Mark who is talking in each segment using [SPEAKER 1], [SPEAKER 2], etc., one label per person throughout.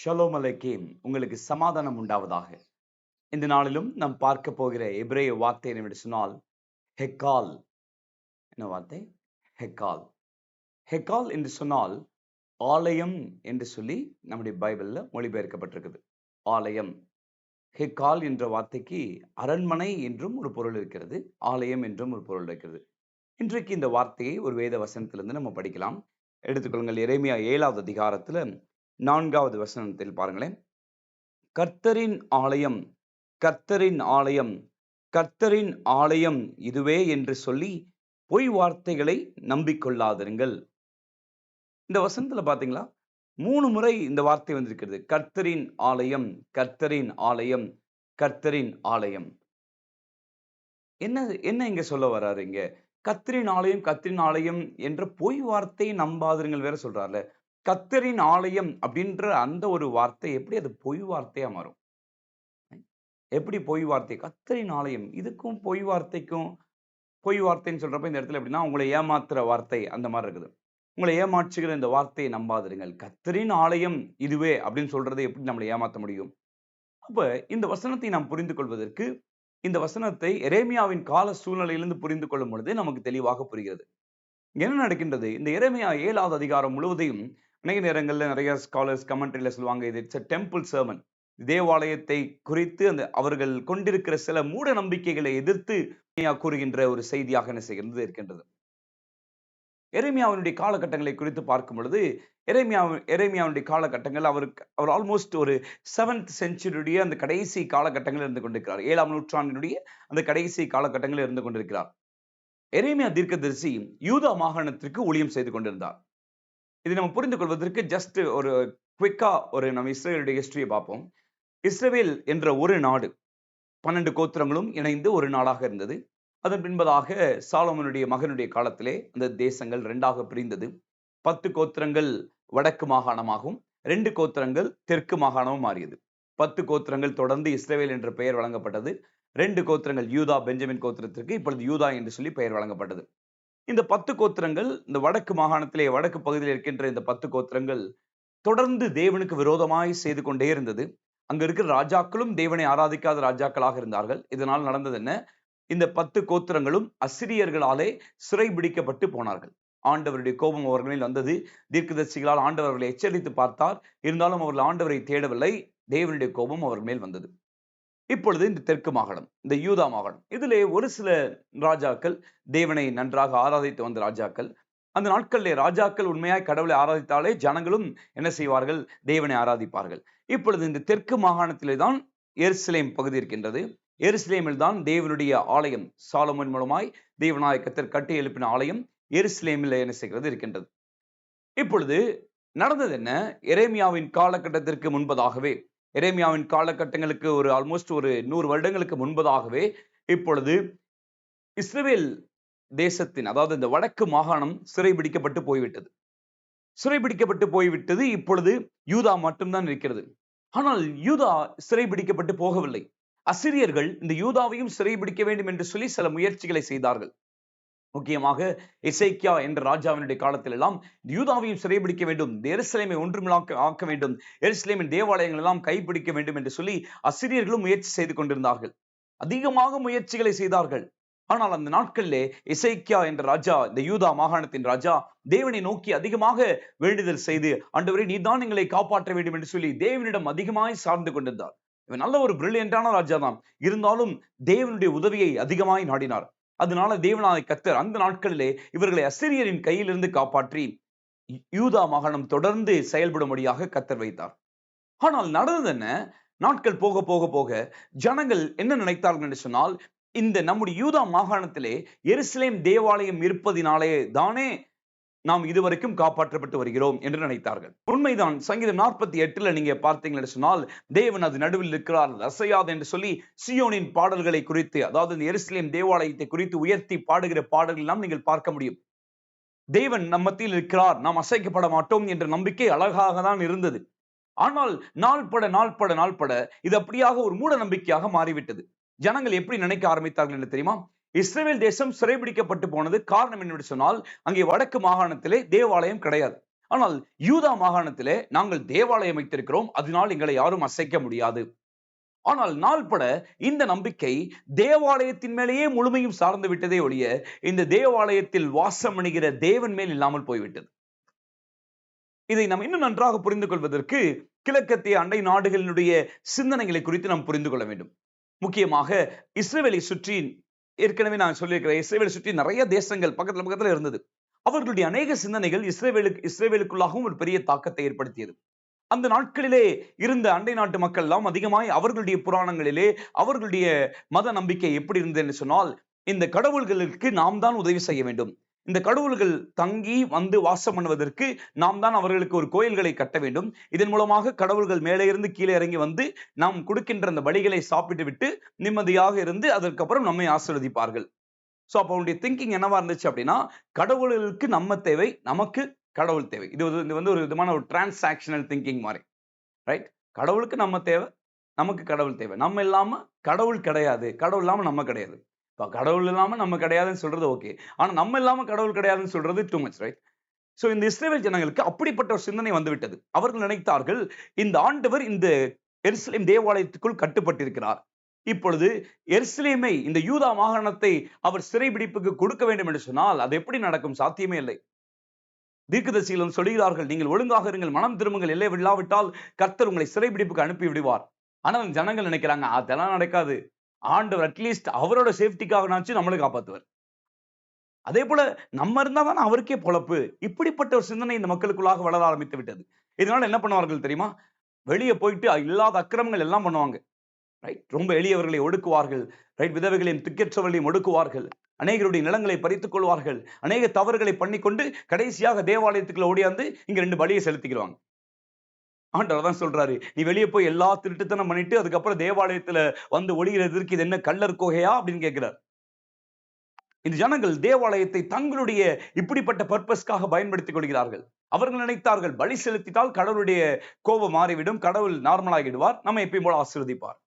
[SPEAKER 1] Shalom அலைக்கேம், உங்களுக்கு சமாதானம் உண்டாவதாக. இந்த நாளிலும் நாம் பார்க்க போகிற எபிரேய வார்த்தை என்னவென்று சொன்னால் ஹெக்கால். என்ன வார்த்தை? ஹெக்கால். ஹெக்கால் என்று சொன்னால் ஆலயம் என்று சொல்லி நம்முடைய பைபிள்ல மொழிபெயர்க்கப்பட்டிருக்குது. ஆலயம். ஹெக்கால் என்ற வார்த்தைக்கு அரண்மனை என்றும் ஒரு பொருள் இருக்கிறது, ஆலயம் என்றும் ஒரு பொருள் இருக்கிறது. இன்றைக்கு இந்த வார்த்தையை ஒரு வேத வசனத்திலிருந்து நம்ம படிக்கலாம். எடுத்துக்கொள்ளுங்கள். எரேமியா 7வது அதிகாரத்துல 4வது வசனத்தில் பாருங்களேன். கர்த்தரின் ஆலயம், கர்த்தரின் ஆலயம், கர்த்தரின் ஆலயம் இதுவே என்று சொல்லி பொய் வார்த்தைகளை நம்பிக்கொள்ளாதிருங்கள். இந்த வசனத்துல பாத்தீங்களா, 3 முறை இந்த வார்த்தை வந்திருக்கிறது. கர்த்தரின் ஆலயம், கர்த்தரின் ஆலயம், கர்த்தரின் ஆலயம். என்ன என்ன இங்க சொல்ல வர்றாரு? இங்க கர்த்தரின் ஆலயம், கர்த்தரின் ஆலயம் என்ற பொய் வார்த்தையை நம்பாதிருங்கள் வேற சொல்றாருல. கர்த்தரின் ஆலயம் அப்படின்ற அந்த ஒரு வார்த்தை எப்படி அது பொய் வார்த்தையா மாறும்? எப்படி பொய் வார்த்தை? கர்த்தரின் ஆலயம், இதுக்கும் பொய் வார்த்தைக்கும், பொய் வார்த்தைன்னு சொல்றப்ப இந்த இடத்துல எப்படின்னா உங்களை ஏமாத்துற வார்த்தை அந்த மாதிரி இருக்குது. உங்களை ஏமாற்றுகிற இந்த வார்த்தையை நம்பாதிருங்கள். கர்த்தரின் ஆலயம் இதுவே அப்படின்னு சொல்றதை எப்படி நம்மளை ஏமாற்ற முடியும்? அப்ப இந்த வசனத்தை நாம் புரிந்து கொள்வதற்கு, இந்த வசனத்தை எரேமியாவின் கால சூழ்நிலையிலிருந்து புரிந்து கொள்ளும் பொழுது நமக்கு தெளிவாக புரிகிறது. என்ன நடக்கின்றது? இந்த எரேமியா 7வது அதிகாரம் முழுவதையும் அநேக நேரங்கள்ல நிறைய ஸ்காலர்ஸ் கமெண்ட்ரியில சொல்லுவாங்க, இது இட்ஸ் a டெம்பிள் sermon. தேவாலயத்தை குறித்து அந்த அவர்கள் கொண்டிருக்கிற சில மூட நம்பிக்கைகளை எதிர்த்து கூறுகின்ற ஒரு செய்தியாக என்ன செய்கிறது இருக்கின்றது. எரேமியாவினுடைய காலகட்டங்களை குறித்து பார்க்கும் பொழுது எரேமியாவுடைய காலகட்டங்கள் அவர் ஆல்மோஸ்ட் ஒரு 7th செஞ்சுரியுடைய அந்த கடைசி காலகட்டங்களில் இருந்து கொண்டிருக்கிறார். 7ஆம் நூற்றாண்டினுடைய அந்த கடைசி காலகட்டங்களில் இருந்து கொண்டிருக்கிறார். எரேமியா தீர்க்கதரிசி யூதா மாகாணத்திற்கு ஊழியம் செய்து கொண்டிருந்தார். இதை நம்ம புரிந்து கொள்வதற்கு ஜஸ்ட் ஒரு குவிக்கா நம்ம இஸ்ரேலுடைய ஹிஸ்டரியை பார்ப்போம். இஸ்ரவேல் என்ற ஒரு நாடு 12 கோத்திரங்களும் இணைந்து ஒரு நாடாக இருந்தது. அதன் பின்பதாக சாலோமோனுடைய மகனுடைய காலத்திலே அந்த தேசங்கள் 2ஆக பிரிந்தது. 10 கோத்திரங்கள் வடக்கு மாகாணமாகவும் 2 கோத்திரங்கள் தெற்கு மாகாணமும் மாறியது. 10 கோத்திரங்கள் தொடர்ந்து இஸ்ரவேல் என்ற பெயர் வழங்கப்பட்டது. 2 கோத்திரங்கள் யூதா பெஞ்சமின் கோத்திரத்திற்கு இப்பொழுது யூதா என்று சொல்லி பெயர் வழங்கப்பட்டது. இந்த 10 கோத்திரங்கள் இந்த வடக்கு மாகாணத்திலே வடக்கு பகுதியில் இருக்கின்ற இந்த 10 கோத்திரங்கள் தொடர்ந்து தேவனுக்கு விரோதமாய் செய்து கொண்டே இருந்தது. அங்க இருக்கிற ராஜாக்களும் தேவனை ஆராதிக்காத ராஜாக்களாக இருந்தார்கள். இதனால் நடந்தது என்ன? இந்த 10 கோத்திரங்களும் அசிரியர்களாலே சிறைபிடிக்கப்பட்டு போனார்கள். ஆண்டவருடைய கோபம் அவர்களில் வந்தது. தீர்க்கதரிசிகளால் ஆண்டவர் அவர்களை எச்சரித்து பார்த்தார். இருந்தாலும் அவர்கள் ஆண்டவரை தேடவில்லை. தேவனுடைய கோபம் அவர் மேல் வந்தது. இப்பொழுது இந்த தெற்கு மாகாணம், இந்த யூதா மாகாணம், இதிலே ஒரு சில ராஜாக்கள் தேவனை நன்றாக ஆராதித்து வந்த ராஜாக்கள். அந்த நாட்களிலே ராஜாக்கள் உண்மையாய் கடவுளை ஆராதித்தாலே ஜனங்களும் என்ன செய்வார்கள்? தேவனை ஆராதிப்பார்கள். இப்பொழுது இந்த தெற்கு மாகாணத்திலே தான் எருசலேம் பகுதி இருக்கின்றது. எருசலேமில் தான் தேவனுடைய ஆலயம், சாலமோன் மூலமாய் தேவனாய கர்த்தர் கட்டி எழுப்பின ஆலயம் எருசலேமில் என்ன செய்கிறது இருக்கின்றது. இப்பொழுது நடந்தது என்ன? எரேமியாவின் காலகட்டத்திற்கு முன்பதாகவே, எரேமியாவின் காலகட்டங்களுக்கு ஒரு ஆல்மோஸ்ட் ஒரு 100 வருடங்களுக்கு முன்பதாகவே இப்பொழுது இஸ்ரவேல் தேசத்தின், அதாவது இந்த வடக்கு மாகாணம் சிறைபிடிக்கப்பட்டு போய்விட்டது. சிறைபிடிக்கப்பட்டு போய்விட்டது. இப்பொழுது யூதா மட்டும்தான் இருக்கிறது. ஆனால் யூதா சிறைபிடிக்கப்பட்டு போகவில்லை. அசிரியர்கள் இந்த யூதாவையும் சிறைபிடிக்க வேண்டும் என்று சொல்லி சில முயற்சிகளை செய்தார்கள். முக்கியமாக எசேக்கியா என்ற ராஜாவினுடைய காலத்தில் எல்லாம் யூதாவையும் சிறைபிடிக்க வேண்டும், எருசலேமை ஒன்றுமில்லாக்க ஆக்க வேண்டும், எருசலேமின் தேவாலயங்கள் எல்லாம் கைப்பிடிக்க வேண்டும் என்று சொல்லி அசிரியர்களும் முயற்சி செய்து கொண்டிருந்தார்கள். அதிகமாக முயற்சிகளை செய்தார்கள். ஆனால் அந்த நாட்களிலே எசேக்கியா என்ற ராஜா, இந்த யூதா மாகாணத்தின் ராஜா, தேவனை நோக்கி அதிகமாக வேண்டுதல் செய்து, ஆண்டவரே நீதான் எங்களை காப்பாற்ற வேண்டும் என்று சொல்லி தேவனிடம் அதிகமாய் சார்ந்து கொண்டிருந்தார். இவன் நல்ல ஒரு பிரில்லியண்டான ராஜா தான். இருந்தாலும் தேவனுடைய உதவியை அதிகமாய் நாடினார். அதனால தேவனாய கர்த்தர் அந்த நாட்களிலே இவர்களை அசிரியரின் கையிலிருந்து காப்பாற்றி யூதா மாகாணம் தொடர்ந்து செயல்படும்படியாக கர்த்தர் வைத்தார். ஆனால் நடந்தது என்ன? நாட்கள் போக போக போக ஜனங்கள் என்ன நினைத்தார்கள் என்று சொன்னால், இந்த நம்முடைய யூதா மாகாணத்திலே எருசலேம் தேவாலயம் இருப்பதினாலே தானே நாம் இதுவரைக்கும் காப்பாற்றப்பட்டு வருகிறோம் என்று நினைத்தார்கள். உண்மைதான். சங்கீதம் 48ல நீங்க பார்த்தீங்கன்னு சொன்னால், தேவன் அது நடுவில் இருக்கிறார், அசையாது என்று சொல்லி சியோனின் பாடல்களை குறித்து, அதாவது இந்த எருசலேம் தேவாலயத்தை குறித்து உயர்த்தி பாடுகிற பாடல்கள் எல்லாம் நீங்கள் பார்க்க முடியும். தேவன் நம் மத்தியில் இருக்கிறார், நாம் அசைக்கப்பட மாட்டோம் என்ற நம்பிக்கை அழகாக தான் இருந்தது. ஆனால் நாள்பட இது அப்படியாக ஒரு மூட நம்பிக்கையாக மாறிவிட்டது. ஜனங்கள் எப்படி நினைக்க ஆரம்பித்தார்கள் என்று தெரியுமா? இஸ்ரவேல் தேசம் சிறைபிடிக்கப்பட்டு போனது காரணம் என்னவென்று சொன்னால், அங்கே வடக்கு மாகாணத்திலே தேவாலயம் கிடையாது. ஆனால் யூதா மாகாணத்திலே நாங்கள் தேவாலயம் வைத்திருக்கிறோம், அதனால் எங்களை யாரும் அசைக்க முடியாது. ஆனால் நாள்பட இந்த நம்பிக்கை தேவாலயத்தின் மேலேயே முழுமையும் சார்ந்து விட்டதே ஒழிய இந்த தேவாலயத்தில் வாசம் அணுகிற தேவன் மேல் இல்லாமல் போய்விட்டது. இதை நாம் இன்னும் நன்றாக புரிந்து கொள்வதற்கு கிழக்கத்திய அண்டை நாடுகளினுடைய சிந்தனைகளை குறித்து நாம் புரிந்து கொள்ள வேண்டும். முக்கியமாக இஸ்ரேலை சுற்றி, ஏற்கனவே நான் சொல்லியிருக்கிறேன், இஸ்ரேலை சுற்றி நிறைய தேசங்கள் பக்கத்துல இருந்தது. அவர்களுடைய அநேக சிந்தனைகள் இஸ்ரேலுக்குள்ளாகவும் ஒரு பெரிய தாக்கத்தை ஏற்படுத்தியது. அந்த நாட்களிலே இருந்த அண்டை நாட்டு மக்கள் எல்லாம் அதிகமாய் அவர்களுடைய புராணங்களிலே அவர்களுடைய மத நம்பிக்கை எப்படி இருந்தது என்று சொன்னால், இந்த கடவுள்களுக்கு நாம் தான் உதவி செய்ய வேண்டும், இந்த கடவுள்கள் தங்கி வந்து வாசம் பண்ணுவதற்கு நாம் தான் அவர்களுக்கு ஒரு கோயில்களை கட்ட வேண்டும், இதன் மூலமாக கடவுள்கள் மேலே இருந்து கீழே இறங்கி வந்து நாம் கொடுக்கின்ற அந்த பலிகளை சாப்பிட்டு விட்டு நிம்மதியாக இருந்து அதற்கப்புறம் நம்மை ஆசீர்வதிப்பார்கள். சோ அப்ப அவனுடைய திங்கிங் என்னவா இருந்துச்சு அப்படின்னா, கடவுள்களுக்கு நம்ம தேவை, நமக்கு கடவுள் தேவை. இது வந்து ஒரு விதமான ஒரு டிரான்சாக்ஷனல் திங்கிங் மாதிரி, ரைட்? கடவுளுக்கு நம்ம தேவை, நமக்கு கடவுள் தேவை. நம்ம இல்லாம கடவுள் கிடையாது, கடவுள் இல்லாம நம்ம கிடையாது. கடவுள் இல்லாம நம்ம கிடையாதுன்னு சொல்றது ஓகே, ஆனா நம்ம இல்லாம கடவுள் கிடையாதுன்னு சொல்றது டூ மச், ரைட்? சோ இந்த இஸ்ரவேல் ஜனங்களுக்கு அப்படிப்பட்ட ஒரு சிந்தனை வந்துவிட்டது. அவர்கள் நினைத்தார்கள், இந்த ஆண்டவர் இந்த எருசலேம் தேவாலயத்துக்குள் கட்டுப்பட்டிருக்கிறார், இப்பொழுது எருசலேமை, இந்த யூதா மாகாணத்தை அவர் சிறைபிடிப்புக்கு கொடுக்க வேண்டும் என்று சொன்னால் அது எப்படி நடக்கும்? சாத்தியமே இல்லை. தீர்க்கதரிசிகளும் சொல்கிறார்கள், நீங்கள் ஒழுங்காக இருங்கள், மனம் திரும்புங்கள், இல்லை இல்லாவிட்டால் கர்த்தர் உங்களை சிறைபிடிப்புக்கு அனுப்பி விடுவார். ஆனால் ஜனங்கள் நினைக்கிறாங்க, அதெல்லாம் நடக்காது, ஆண்டவர் அட்லீஸ்ட் அவரோட சேஃப்டிக்காகனாச்சும் நம்மளை காப்பாற்றுவார், அதே போல நம்ம இருந்தா தானே அவருக்கே பொழப்பு. இப்படிப்பட்ட ஒரு சிந்தனை இந்த மக்களுக்குள்ளாக வளர ஆரம்பித்து விட்டது. இதனால என்ன பண்ணுவார்கள் தெரியுமா? வெளியே போயிட்டு இல்லாத அக்கிரமங்கள் எல்லாம் பண்ணுவாங்க, ரைட்? ரொம்ப எளியவர்களை ஒடுக்குவார்கள், ரைட்? விதவைகளையும் திக்கற்றவர்களையும் ஒடுக்குவார்கள், அநேகருடைய நிலங்களை பறித்துக் கொள்வார்கள், அநேக தவறுகளை பண்ணிக்கொண்டு கடைசியாக தேவாலயத்துக்குள்ள ஓடியாந்து இங்க 2 பலியை செலுத்திக்கிறாங்க. ஆண்டவர் தான் சொல்றாரு, நீ வெளியே போய் எல்லா திருட்டுத்தனம் பண்ணிட்டு அதுக்கப்புறம் தேவாலயத்துல வந்து ஒளிகிறதற்கு இது என்ன கள்ளர் கோகையா அப்படின்னு கேட்கிறார். இந்த ஜனங்கள் தேவாலயத்தை தங்களுடைய இப்படிப்பட்ட பர்பஸ்க்காக பயன்படுத்திக் கொள்கிறார்கள். அவர்கள் நினைத்தார்கள், பலி செலுத்திட்டால் கடவுளுடைய கோபம் மாறிவிடும், கடவுள் நார்மலாகிடுவார், நம்ம எப்பயும் போல ஆசீர்வதிப்பார்.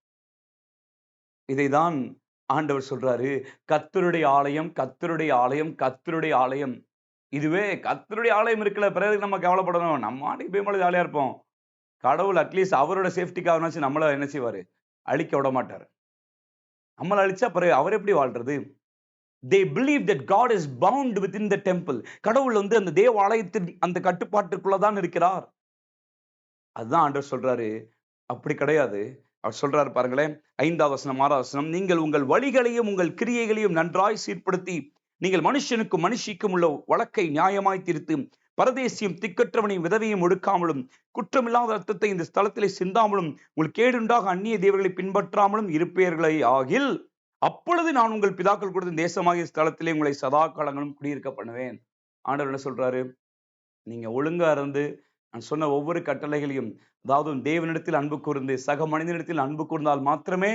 [SPEAKER 1] இதைதான் ஆண்டவர் சொல்றாரு, கர்த்தருடைய ஆலயம், கர்த்தருடைய ஆலயம், கர்த்தருடைய ஆலயம். இதுவே கர்த்தருடைய ஆலயம் இருக்கல, பிறகு நம்ம கவலைப்படணும், நம்ம ஆட்டுக்கு போய் மேல ஜாலியா இருப்போம். கடவுள் அட்லீஸ்ட் அவரோட சேஃப்டிக்காகனாச்சும் நம்மள என்ன செய்வாரு? அழிக்க விட மாட்டாரு. நம்மள அழிச்சா பிறகு அவர் எப்படி வாழ்றது? They believe that God is bound within the temple. கடவுள் வந்து அந்த தேவாலயத்தின் அந்த கட்டுப்பாட்டுக்குள்ளதான் இருக்கிறார். அதுதான் ஆண்டவர் சொல்றாரு, அப்படி கிடையாது. அவர் சொல்றாரு பாருங்களேன், 5வது வசனம் 6வது வசனம், நீங்கள் உங்கள் வழிகளையும் உங்கள் கிரியைகளையும் நன்றாய் சீர்படுத்தி நீங்கள் மனுஷனுக்கும் மனுஷிக்கும் உள்ள வழக்கை நியாயமாய் தீர்த்து பரதேசியும் திக்கற்றவனையும் விதவையும் ஒடுக்காமலும் குற்றமில்லாத ரத்தத்தை இந்த ஸ்தலத்திலே சிந்தாமலும் உங்கள் கேடுண்டாக அந்நிய தேவர்களை பின்பற்றாமலும் இருப்பீர்களே ஆகில், அப்பொழுது நான் உங்கள் பிதாக்கள் கொடுத்த தேசமாகிய ஸ்தலத்திலே உங்களை சதா காலங்களும் குடியிருக்க பண்ணுவேன். ஆண்டவர் என்ன சொல்றாரு? நீங்க ஒழுங்கா இருந்து நான் சொன்ன ஒவ்வொரு கட்டளைகளையும், அதாவது தேவனிடத்தில் அன்பு கூர்ந்து சக மனிதனிடத்தில் அன்பு கூர்ந்தால் மாத்திரமே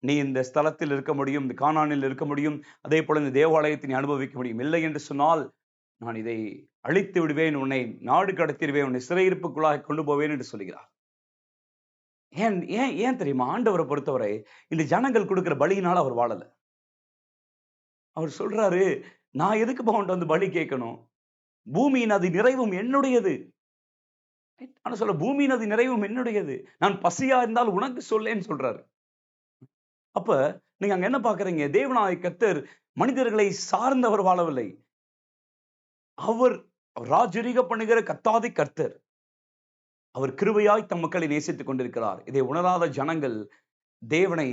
[SPEAKER 1] நீ இந்த ஸ்தலத்தில் இருக்க முடியும், இந்த கானானில் இருக்க முடியும், அதே போல இந்த தேவாலயத்தை நீ அனுபவிக்க முடியும். இல்லை என்று சொன்னால் நான் இதை அழித்து விடுவேன், உன்னை நாடு கடத்திடுவேன், உன்னை சிறையிருப்புக்குள்ளாக கொண்டு போவேன் என்று சொல்கிறார். ஏன் ஏன் ஏன் தெரியுமா? ஆண்டவரை பொறுத்தவரை இந்த ஜனங்கள் கொடுக்கிற பலியினால் அவர் வாழல. அவர் சொல்றாரு, நான் எதுக்கு பவுண்ட் வந்து பலி கேட்கணும்? பூமியின் அது நிறைவும் என்னுடையது. ஆனா சொல்ல, பூமியின் அது நிறைவும் என்னுடையது, நான் பசியா இருந்தால் உனக்கு சொல்லேன்னு சொல்றாரு. அப்ப நீங்க அங்க என்ன பாக்குறீங்க? தேவனாகிய கர்த்தர் மனிதர்களை சார்ந்தவர் வாழவில்லை. அவர் ராஜரீக பண்ணுகிற கர்த்தாதி கர்த்தர். அவர் கிருபையாய் தம் மக்களை நேசித்துக் கொண்டிருக்கிறார். இதை உணராத ஜனங்கள் தேவனை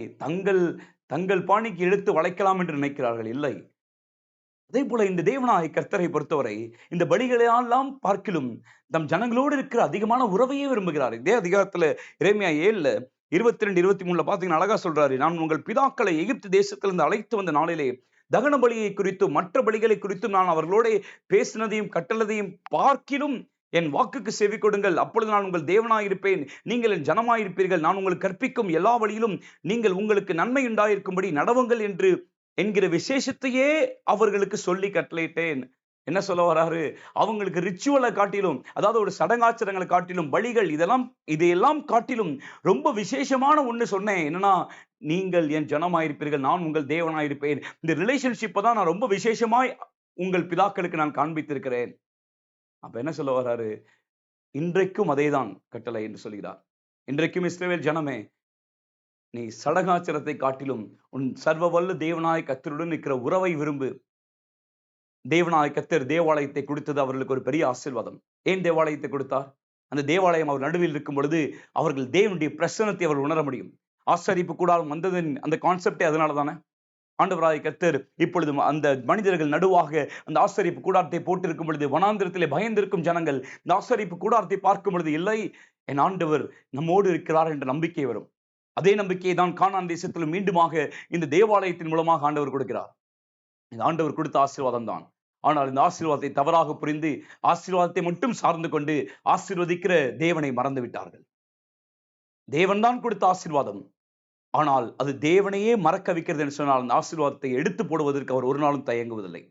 [SPEAKER 1] தங்கள் பாணிக்கு இழுத்து வளைக்கலாம் என்று நினைக்கிறார்கள். இல்லை. அதே போல இந்த தேவனாகிய கர்த்தரை பொறுத்தவரை இந்த பலிகளெல்லாம் பார்க்கிலும் தம் ஜனங்களோடு இருக்கிற அதிகமான உறவையே விரும்புகிறார். இதே அதிகாரத்துல எரேமியா 7 22 23 பாத்தீங்கன்னா அழகா சொல்றாரு, நான் உங்கள் பிதாக்களை எகிப்து தேசத்திலிருந்து அழைத்து வந்த நாளிலே தகன பலியை குறித்தும் மற்ற பலிகளை குறித்தும் நான் அவர்களோட பேசினதையும் கட்டளதையும் பார்க்கிலும் என் வாக்குக்கு செவி கொடுங்கள், அப்பொழுது நான் உங்கள் தேவனாயிருப்பேன், நீங்கள் என் ஜனமாயிருப்பீர்கள், நான் உங்களுக்கு கற்பிக்கும் எல்லா வழியிலும் நீங்கள் உங்களுக்கு நன்மை உண்டாயிருக்கும்படி நடவுங்கள் என்று என்கிற விசேஷத்தையே அவர்களுக்கு சொல்லி கட்டளையிட்டேன். என்ன சொல்ல வராரு? அவங்களுக்கு ரிச்சுவலை காட்டிலும், அதாவது ஒரு சடங்காச்சாரங்களை காட்டிலும், பலிகள் இதையெல்லாம் காட்டிலும் ரொம்ப விசேஷமான ஒண்ணு சொன்னேன். என்னன்னா, நீங்கள் என் ஜனமாயிருப்பீர்கள், நான் உங்கள் தேவனாயிருப்பேன். இந்த ரிலேஷன்ஷிப்பை தான் நான் ரொம்ப விசேஷமாய் உங்கள் பிதாக்களுக்கு நான் காண்பித்திருக்கிறேன். அப்ப என்ன சொல்ல வர்றாரு? இன்றைக்கும் அதேதான் கட்டளை என்று சொல்கிறார். இன்றைக்கும் இஸ்ரவேல் ஜனமே, நீ சடகாச்சரத்தை காட்டிலும் உன் சர்வ வல்ல தேவனாய கர்த்தருடன் இருக்கிற உறவை விரும்பு. தேவனாய கர்த்தர் தேவாலயத்தை கொடுத்தது அவர்களுக்கு ஒரு பெரிய ஆசீர்வாதம். ஏன் தேவாலயத்தை கொடுத்தார்? அந்த தேவாலயம் அவர் நடுவில் இருக்கும் பொழுது அவர்கள் தேவனுடைய பிரசன்னத்தை அவர் உணர முடியும். ஆசரிப்பு கூடாரம் வந்ததின் அந்த கான்செப்டே அதனால தானே. ஆண்டவராய் கர்த்தர் இப்பொழுது அந்த மனிதர்கள் நடுவாக அந்த ஆசரிப்பு கூடாரத்தை போட்டிருக்கும் பொழுது வனாந்திரத்திலே பயந்திருக்கும் ஜனங்கள் இந்த ஆசரிப்பு கூடாரத்தை பார்க்கும் பொழுது, இல்லை, என் ஆண்டவர் நம்மோடு இருக்கிறார் என்ற நம்பிக்கை வரும். அதே நம்பிக்கையை தான் கானான் தேசத்திலும் மீண்டுமாக இந்த தேவாலயத்தின் மூலமாக ஆண்டவர் கொடுக்கிறார். இந்த ஆண்டவர் கொடுத்த ஆசீர்வாதம் தான். ஆனால் இந்த ஆசீர்வாதத்தை தவறாக புரிந்து ஆசீர்வாதத்தை மட்டும் சார்ந்து கொண்டு ஆசீர்வதிக்கிற தேவனை மறந்து விட்டார்கள். தேவன் தான் கொடுத்த ஆசீர்வாதம். ஆனால் அது தேவனையே மறக்க வைக்கிறது என்று சொன்னால் அந்த ஆசீர்வாதத்தை எடுத்து போடுவதற்கு அவர் ஒரு நாளும் தயங்குவதில்லை.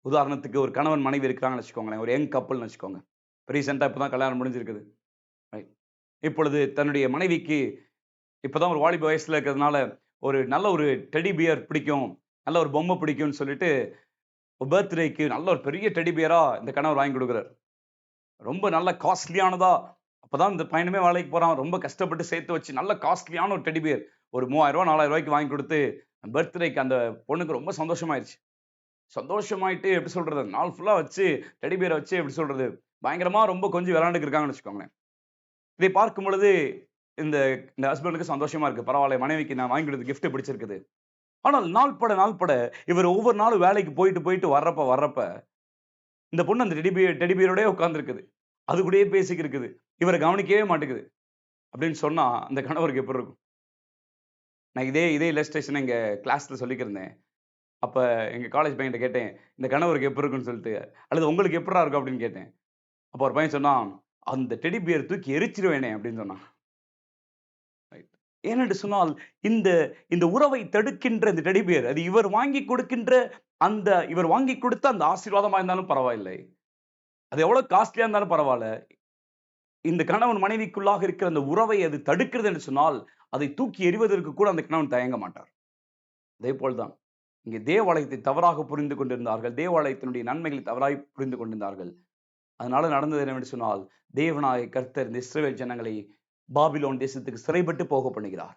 [SPEAKER 1] உதாரணத்துக்கு ஒரு கணவன் மனைவி இருக்கிறாங்கன்னு வச்சுக்கோங்களேன். ஒரு யங் கப்பல்னு வச்சுக்கோங்க. ரீசெண்டா இப்பதான் கல்யாணம் முடிஞ்சிருக்குது. இப்பொழுது தன்னுடைய மனைவிக்கு இப்பதான் ஒரு வாலிப வயசுல இருக்கிறதுனால ஒரு நல்ல ஒரு டெடி பியர் பிடிக்கும், நல்ல ஒரு பொம்மை பிடிக்கும்னு சொல்லிட்டு பர்த்டேக்கு நல்ல ஒரு பெரிய டெடி பியரா இந்த கணவர் வாங்கி கொடுக்குறாரு. ரொம்ப நல்ல காஸ்ட்லியானதா. அப்பதான் இந்த பையனுமே வேலைக்கு போறான். ரொம்ப கஷ்டப்பட்டு சேர்த்து வச்சு நல்ல காஸ்ட்லியான ஒரு டெடி பியர் ஒரு 3000 ரூபாய் 4000 ரூபாய்க்கு வாங்கி கொடுத்து பர்த்டேக்கு அந்த பொண்ணுக்கு ரொம்ப சந்தோஷமாயிருச்சு. சந்தோஷமாயிட்டு எப்படி சொல்றது, நாள் ஃபுல்லா வச்சு டெடி பியரை வச்சு எப்படி சொல்றது, பயங்கரமா ரொம்ப கொஞ்சம் விளையாண்டுக்கு இருக்காங்கன்னு வச்சுக்கோங்களேன். இதை பார்க்கும் பொழுது இந்த இந்த ஹஸ்பண்டுக்கு சந்தோஷமா இருக்கு. பரவாயில்ல, மனைவிக்கு நான் வாங்கி கொடுத்த கிஃப்ட் பிடிச்சிருக்குது. ஆனால் நாள்பட இவர் ஒவ்வொரு நாளும் வேலைக்கு போயிட்டு போயிட்டு வர்றப்ப இந்த பொண்ணு அந்த டெடி பியரோடய உட்கார்ந்துருக்குது. அது கூடயே பேசிக்கு இருக்குது. இவரை கவனிக்கவே மாட்டேங்குது அப்படின்னு சொன்னா அந்த கணவருக்கு எப்படி இருக்கும்? நான் இதே இல்லஸ்ட்ரேஷன் எங்க கிளாஸ்ல சொல்லிக்கிறேன். அப்ப எங்க காலேஜ் பையன்கிட்ட கேட்டேன், இந்த கணவருக்கு எப்படி இருக்குன்னு சொல்லிட்டு, அல்லது உங்களுக்கு எப்படிடா இருக்கும் அப்படின்னு கேட்டேன். அப்ப ஒரு பையன் சொன்னான், அந்த டெடி பியர் தூக்கி எரிச்சிருவேனே அப்படின்னு சொன்னான். ஏனென்று சொன்னால் இந்த இந்த உறவை தடுக்கின்ற இந்த டெடி பியர், அது இவர் வாங்கி கொடுக்கின்ற இவர் வாங்கி கொடுத்த அந்த ஆசீர்வாதமா இருந்தாலும் பரவாயில்லை, அது எவ்வளவு காஸ்ட்லியா இருந்தாலும் பரவாயில்ல, இந்த கணவன் மனைவிக்குள்ளாக இருக்கிற அந்த உறவை அது தடுக்கிறது என்று சொன்னால் அதை தூக்கி எறிவதற்கு கூட அந்த கணவன் தயங்க மாட்டார். அதே போல்தான் இங்கே தேவாலயத்தை தவறாக புரிந்து கொண்டிருந்தார்கள். தேவாலயத்தினுடைய நன்மைகளை தவறாக புரிந்து கொண்டிருந்தார்கள். அதனால நடந்தது என்னவென்று சொன்னால், தேவனாய கர்த்தர் இந்த இஸ்ரவேல் ஜனங்களை பாபிலோன் தேசத்துக்கு சிறைப்பட்டு போக பண்ணுகிறார்.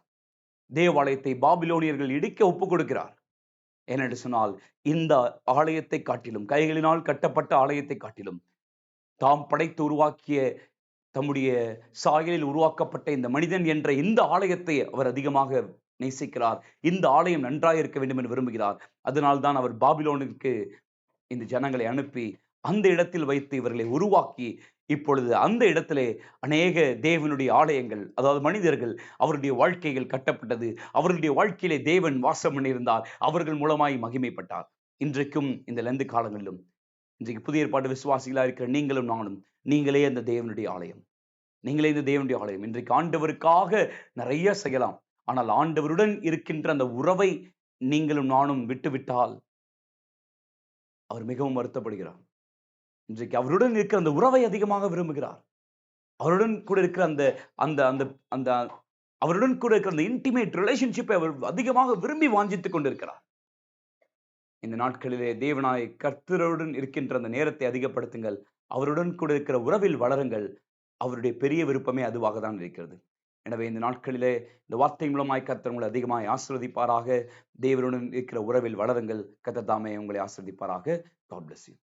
[SPEAKER 1] தேவாலயத்தை பாபிலோனியர்கள் இடிக்க ஒப்புக் கொடுக்கிறார். ஏனென்று சொன்னால், இந்த ஆலயத்தை காட்டிலும், கைகளினால் கட்டப்பட்ட ஆலயத்தை காட்டிலும், தாம் படைத்து உருவாக்கிய தம்முடைய சாயலில் உருவாக்கப்பட்ட இந்த மனிதன் என்ற இந்த ஆலயத்தை அவர் அதிகமாக நேசிக்கிறார். இந்த ஆலயம் நன்றாக இருக்க வேண்டும் என்று விரும்புகிறார். அதனால்தான் அவர் பாபிலோனுக்கு இந்த ஜனங்களை அனுப்பி அந்த இடத்தில் வைத்து இவர்களை உருவாக்கி, இப்பொழுது அந்த இடத்திலே அநேக தேவனுடைய ஆலயங்கள், அதாவது மனிதர்கள் அவருடைய வாழ்க்கைகள் கட்டப்பட்டது. அவர்களுடைய வாழ்க்கையிலே தேவன் வாசம் பண்ணியிருந்தார். அவர்கள் மூலமாய் மகிமைப்பட்டார். இன்றைக்கும் இந்த லெந்து காலங்களிலும் இன்றைக்கு புதிய ஏற்பாடு விசுவாசிகளா இருக்கிற நீங்களும் நானும், நீங்களே அந்த தேவனுடைய ஆலயம். நீங்களே இந்த தேவனுடைய ஆலயம். இன்றைக்கு ஆண்டவருக்காக நிறைய செய்யலாம். ஆனால் ஆண்டவருடன் இருக்கின்ற அந்த உறவை நீங்களும் நானும் விட்டுவிட்டால் அவர் மிகவும் வருத்தப்படுகிறார். இன்றைக்கு அவருடன் இருக்கிற அந்த உறவை அதிகமாக விரும்புகிறார். அவருடன் கூட இருக்கிற அந்த அந்த அந்த அந்த அவருடன் கூட இருக்கிற அந்த இன்டிமேட் ரிலேஷன்ஷிப்பை அவர் அதிகமாக விரும்பி வாஞ்சித்துக் கொண்டிருக்கிறார். இந்த நாட்களிலே தேவனாய் கர்த்தருடன் இருக்கின்ற அந்த நேரத்தை அதிகப்படுத்துங்கள். அவருடன் கூட இருக்கிற உறவில் வளருங்கள். அவருடைய பெரிய விருப்பமே அதுவாக தான் இருக்கிறது. எனவே இந்த நாட்களிலே இந்த வார்த்தை மூலமாய் கர்த்தர் உங்களை அதிகமாய் ஆசீர்வதிப்பாராக. தேவனுடன் இருக்கிற உறவில் வளருங்கள். கர்த்தர் தாமே உங்களை ஆசீர்வதிப்பாராக. God bless you.